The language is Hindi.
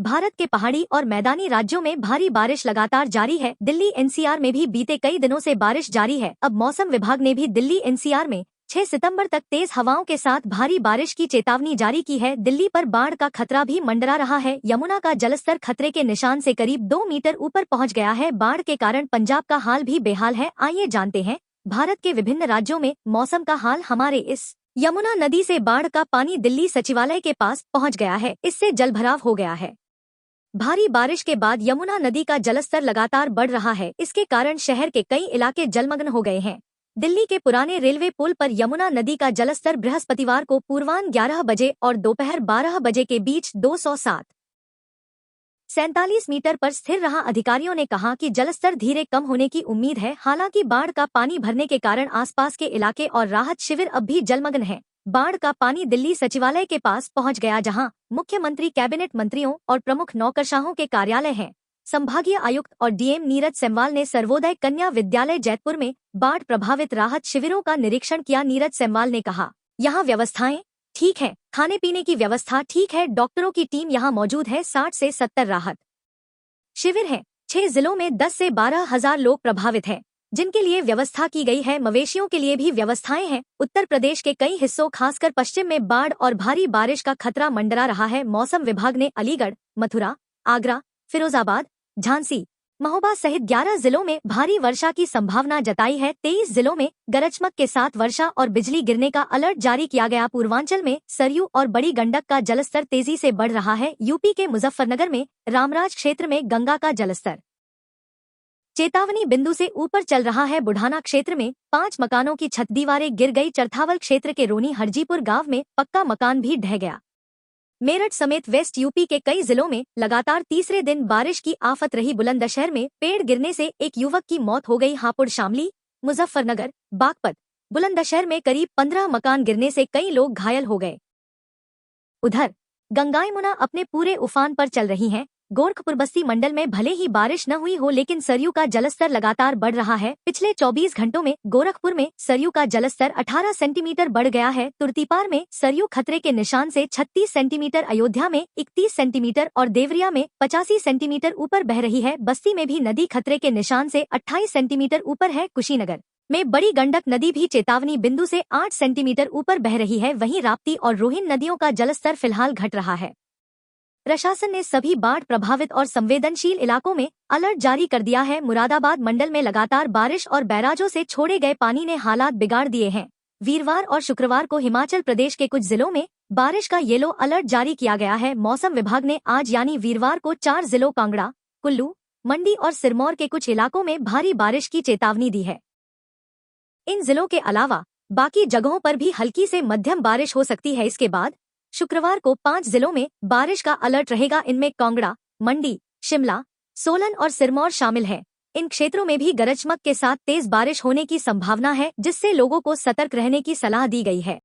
भारत के पहाड़ी और मैदानी राज्यों में भारी बारिश लगातार जारी है। दिल्ली एनसीआर में भी बीते कई दिनों से बारिश जारी है। अब मौसम विभाग ने भी दिल्ली एनसीआर में 6 सितंबर तक तेज हवाओं के साथ भारी बारिश की चेतावनी जारी की है। दिल्ली पर बाढ़ का खतरा भी मंडरा रहा है। यमुना का जलस्तर खतरे के निशान से करीब 2 मीटर ऊपर पहुंच गया है। बाढ़ के कारण पंजाब का हाल भी बेहाल है। आइए जानते हैं भारत के विभिन्न राज्यों में मौसम का हाल। हमारे इस यमुना नदी से बाढ़ का पानी दिल्ली सचिवालय के पास पहुंच गया है। इससे जलभराव हो गया है। भारी बारिश के बाद यमुना नदी का जलस्तर लगातार बढ़ रहा है। इसके कारण शहर के कई इलाके जलमग्न हो गए हैं। दिल्ली के पुराने रेलवे पुल पर यमुना नदी का जलस्तर बृहस्पतिवार को पूर्वाह्न 11 बजे और दोपहर 12 बजे के बीच 247 मीटर पर स्थिर रहा। अधिकारियों ने कहा कि जलस्तर धीरे कम होने की उम्मीद है। हालांकि बाढ़ का पानी भरने के कारण आसपास के इलाके और राहत शिविर अब भी जलमग्न हैं। बाढ़ का पानी दिल्ली सचिवालय के पास पहुंच गया, जहां मुख्यमंत्री, कैबिनेट मंत्रियों और प्रमुख नौकरशाहों के कार्यालय हैं। संभागीय आयुक्त और डीएम नीरज सेमवाल ने सर्वोदय कन्या विद्यालय जैतपुर में बाढ़ प्रभावित राहत शिविरों का निरीक्षण किया। नीरज सेमवाल ने कहा, यहाँ व्यवस्थाएं ठीक है, खाने पीने की व्यवस्था ठीक है, डॉक्टरों की टीम यहाँ मौजूद है। 60 से 70 राहत शिविर हैं। 6 जिलों में 10 से 12 हजार लोग प्रभावित हैं, जिनके लिए व्यवस्था की गई है। मवेशियों के लिए भी व्यवस्थाएं हैं। उत्तर प्रदेश के कई हिस्सों, खासकर पश्चिम में बाढ़ और भारी बारिश का खतरा मंडरा रहा है। मौसम विभाग ने अलीगढ़, मथुरा, आगरा, फिरोजाबाद, झांसी, महोबा सहित 11 जिलों में भारी वर्षा की संभावना जताई है। 23 जिलों में गरज चमक के साथ वर्षा और बिजली गिरने का अलर्ट जारी किया गया। पूर्वांचल में सरयू और बड़ी गंडक का जलस्तर तेजी से बढ़ रहा है। यूपी के मुजफ्फरनगर में रामराज क्षेत्र में गंगा का जलस्तर चेतावनी बिंदु से ऊपर चल रहा है। बुढ़ाना क्षेत्र में 5 मकानों की छत दीवारें गिर गई। चरथावल क्षेत्र के रोनी हरजीपुर गांव में पक्का मकान भी ढह गया। मेरठ समेत वेस्ट यूपी के कई जिलों में लगातार तीसरे दिन बारिश की आफत रही। बुलंदशहर में पेड़ गिरने से एक युवक की मौत हो गई। हापुड़, शामली, मुजफ्फरनगर, बागपत, बुलंदशहर में करीब 15 मकान गिरने से कई लोग घायल हो गए। उधर गंगा यमुना अपने पूरे उफान पर चल रही हैं। गोरखपुर बस्ती मंडल में भले ही बारिश न हुई हो, लेकिन सरयू का जलस्तर लगातार बढ़ रहा है। पिछले 24 घंटों में गोरखपुर में सरयू का जलस्तर 18 सेंटीमीटर बढ़ गया है। तुर्तीपार में सरयू खतरे के निशान से 36 सेंटीमीटर, अयोध्या में 31 सेंटीमीटर और देवरिया में 85 सेंटीमीटर ऊपर बह रही है। बस्ती में भी नदी खतरे के निशान से 28 सेंटीमीटर ऊपर है। कुशीनगर में बड़ी गंडक नदी भी चेतावनी बिंदु से 8 सेंटीमीटर ऊपर बह रही है। वहीं राप्ती और रोहिन नदियों का जलस्तर फिलहाल घट रहा है। प्रशासन ने सभी बाढ़ प्रभावित और संवेदनशील इलाकों में अलर्ट जारी कर दिया है। मुरादाबाद मंडल में लगातार बारिश और बैराजों से छोड़े गए पानी ने हालात बिगाड़ दिए हैं। वीरवार और शुक्रवार को हिमाचल प्रदेश के कुछ जिलों में बारिश का येलो अलर्ट जारी किया गया है। मौसम विभाग ने आज यानी वीरवार को 4 जिलों कांगड़ा, कुल्लू, मंडी और सिरमौर के कुछ इलाकों में भारी बारिश की चेतावनी दी है। इन जिलों के अलावा बाकी जगहों पर भी हल्की से मध्यम बारिश हो सकती है। इसके बाद शुक्रवार को 5 जिलों में बारिश का अलर्ट रहेगा। इनमें कांगड़ा, मंडी, शिमला, सोलन और सिरमौर शामिल हैं। इन क्षेत्रों में भी गरज चमक के साथ तेज बारिश होने की संभावना है, जिससे लोगों को सतर्क रहने की सलाह दी गई है।